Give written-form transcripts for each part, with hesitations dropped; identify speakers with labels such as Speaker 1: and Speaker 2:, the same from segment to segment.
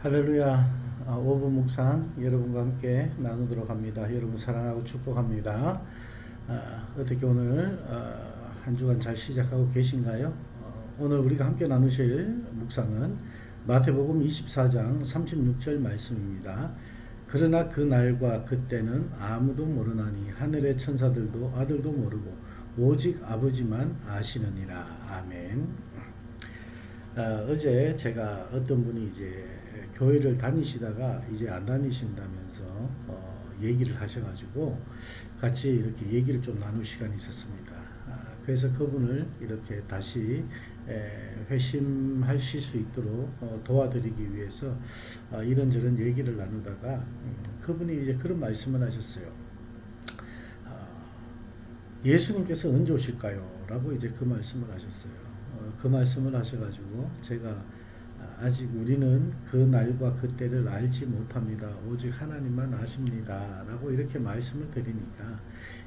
Speaker 1: 할렐루야. 5분 묵상 여러분과 함께 나누도록 합니다. 여러분 사랑하고 축복합니다. 어떻게 오늘 한 주간 잘 시작하고 계신가요? 오늘 우리가 함께 나누실 묵상은 마태복음 24장 36절 말씀입니다. 그러나 그 날과 그때는 아무도 모르나니 하늘의 천사들도 아들도 모르고 오직 아버지만 아시느니라. 아멘. 어제 제가 어떤 분이 이제 교회를 다니시다가 이제 안 다니신다면서 얘기를 하셔가지고 같이 이렇게 얘기를 좀 나눌 시간이 있었습니다. 그래서 그분을 이렇게 다시 회심하실 수 있도록 도와드리기 위해서 이런저런 얘기를 나누다가 그분이 이제 그런 말씀을 하셨어요. 예수님께서 언제 오실까요? 라고 이제 그 말씀을 하셨어요. 그 말씀을 하셔가지고 제가 아직 우리는 그 날과 그때를 알지 못합니다. 오직 하나님만 아십니다. 라고 이렇게 말씀을 드리니까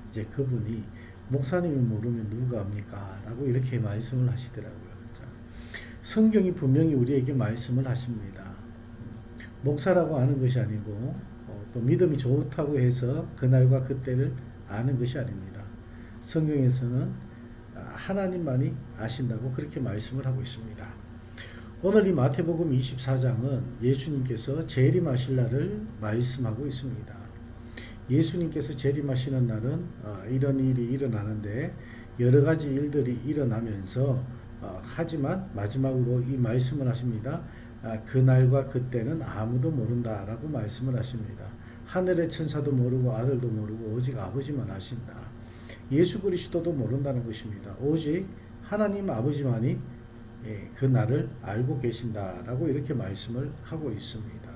Speaker 1: 이제 그분이 목사님이 모르면 누가 압니까? 라고 이렇게 말씀을 하시더라고요. 자, 성경이 분명히 우리에게 말씀을 하십니다. 목사라고 아는 것이 아니고 또 믿음이 좋다고 해서 그 날과 그때를 아는 것이 아닙니다. 성경에서는 하나님만이 아신다고 그렇게 말씀을 하고 있습니다. 오늘 이 마태복음 24장은 예수님께서 재림하실 날을 말씀하고 있습니다. 예수님께서 재림하시는 날은 이런 일이 일어나는데 여러 가지 일들이 일어나면서 하지만 마지막으로 이 말씀을 하십니다. 그 날과 그때는 아무도 모른다라고 말씀을 하십니다. 하늘의 천사도 모르고 아들도 모르고 오직 아버지만 아신다. 예수 그리스도도 모른다는 것입니다. 오직 하나님 아버지만이 그 날을 알고 계신다라고 이렇게 말씀을 하고 있습니다.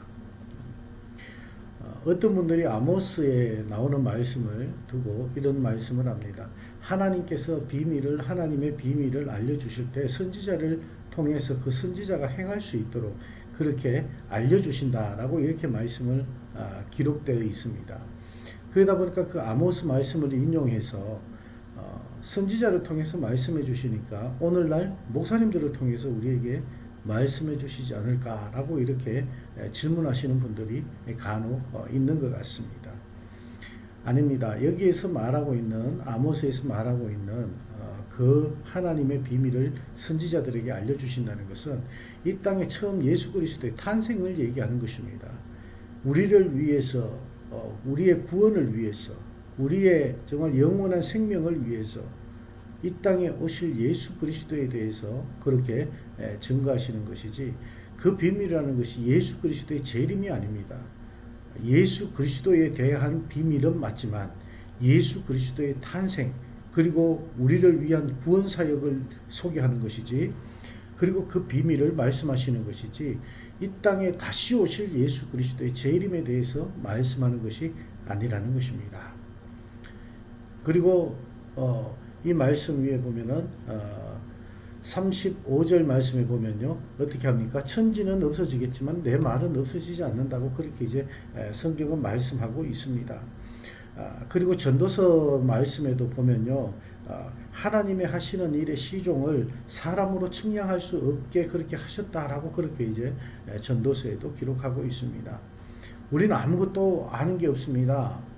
Speaker 1: 어떤 분들이 아모스에 나오는 말씀을 두고 이런 말씀을 합니다. 하나님께서 하나님의 비밀을 알려주실 때 선지자를 통해서 그 선지자가 행할 수 있도록 그렇게 알려주신다라고 이렇게 말씀을 기록되어 있습니다. 그러다 보니까 그 아모스 말씀을 인용해서 선지자를 통해서 말씀해 주시니까 오늘날 목사님들을 통해서 우리에게 말씀해 주시지 않을까라고 이렇게 질문하시는 분들이 간혹 있는 것 같습니다. 아닙니다. 여기에서 말하고 있는 아모스에서 말하고 있는 그 하나님의 비밀을 선지자들에게 알려주신다는 것은 이 땅에 처음 예수 그리스도의 탄생을 얘기하는 것입니다. 우리를 위해서 우리의 구원을 위해서 우리의 정말 영원한 생명을 위해서 이 땅에 오실 예수 그리스도에 대해서 그렇게 증거하시는 것이지 그 비밀이라는 것이 예수 그리스도의 재림이 아닙니다. 예수 그리스도에 대한 비밀은 맞지만 예수 그리스도의 탄생 그리고 우리를 위한 구원 사역을 소개하는 것이지 그리고 그 비밀을 말씀하시는 것이지 이 땅에 다시 오실 예수 그리스도의 재림에 대해서 말씀하는 것이 아니라는 것입니다. 그리고 이 말씀 위에 보면은 35절 말씀에 보면요 어떻게 합니까? 천지는 없어지겠지만 내 말은 없어지지 않는다고 그렇게 이제 성경은 말씀하고 있습니다. 그리고 전도서 말씀에도 보면요 하나님의 하시는 일의 시종을 사람으로 측량할 수 없게 그렇게 하셨다라고 그렇게 이제 전도서에도 기록하고 있습니다. 우리는 아무것도 아는 게 없습니다.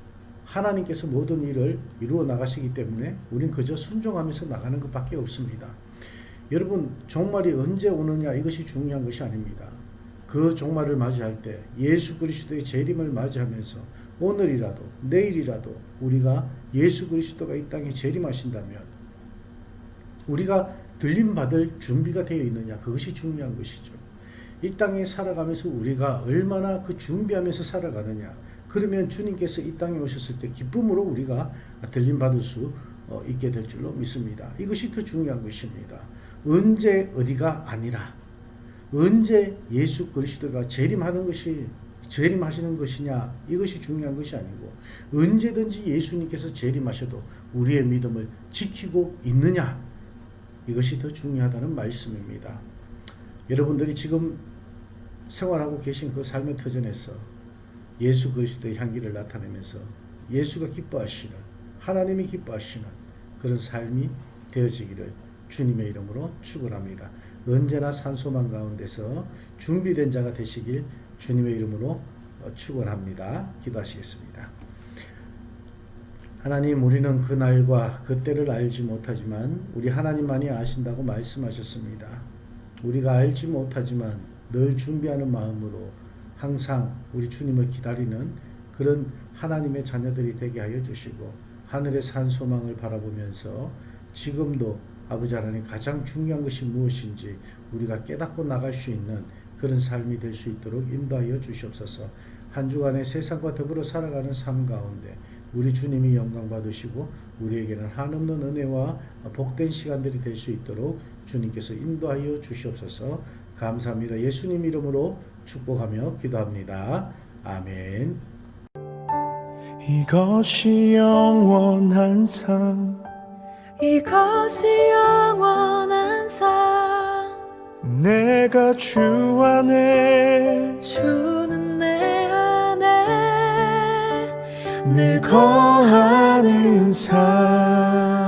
Speaker 1: 하나님께서 모든 일을 이루어 나가시기 때문에 우린 그저 순종하면서 나가는 것밖에 없습니다. 여러분 종말이 언제 오느냐 이것이 중요한 것이 아닙니다. 그 종말을 맞이할 때 예수 그리스도의 재림을 맞이하면서 오늘이라도 내일이라도 우리가 예수 그리스도가 이 땅에 재림하신다면 우리가 들림받을 준비가 되어 있느냐 그것이 중요한 것이죠. 이 땅에 살아가면서 우리가 얼마나 그 준비하면서 살아가느냐 그러면 주님께서 이 땅에 오셨을 때 기쁨으로 우리가 들림받을 수 있게 될 줄로 믿습니다. 이것이 더 중요한 것입니다. 언제 어디가 아니라 언제 예수 그리스도가 재림하시는 것이냐 이것이 중요한 것이 아니고 언제든지 예수님께서 재림하셔도 우리의 믿음을 지키고 있느냐 이것이 더 중요하다는 말씀입니다. 여러분들이 지금 생활하고 계신 그 삶의 터전에서 예수 그리스도의 향기를 나타내면서 예수가 기뻐하시는 하나님이 기뻐하시는 그런 삶이 되어지기를 주님의 이름으로 축원합니다. 언제나 산소망 가운데서 준비된 자가 되시길 주님의 이름으로 축원합니다. 기도하시겠습니다. 하나님, 우리는 그날과 그때를 알지 못하지만 우리 하나님만이 아신다고 말씀하셨습니다. 우리가 알지 못하지만 늘 준비하는 마음으로 항상 우리 주님을 기다리는 그런 하나님의 자녀들이 되게 하여 주시고, 하늘의 산 소망을 바라보면서 지금도 아버지 하나님 가장 중요한 것이 무엇인지 우리가 깨닫고 나갈 수 있는 그런 삶이 될 수 있도록 인도하여 주시옵소서. 한 주간의 세상과 더불어 살아가는 삶 가운데 우리 주님이 영광 받으시고 우리에게는 한없는 은혜와 복된 시간들이 될 수 있도록 주님께서 인도하여 주시옵소서. 감사합니다. 예수님 이름으로 축복하며 기도합니다. 아멘.
Speaker 2: 이것이 영원한 삶,
Speaker 3: 이것이 영원한 삶,
Speaker 2: 내가 주 안에
Speaker 3: 주는 내 안에
Speaker 2: 늘 거하는 삶.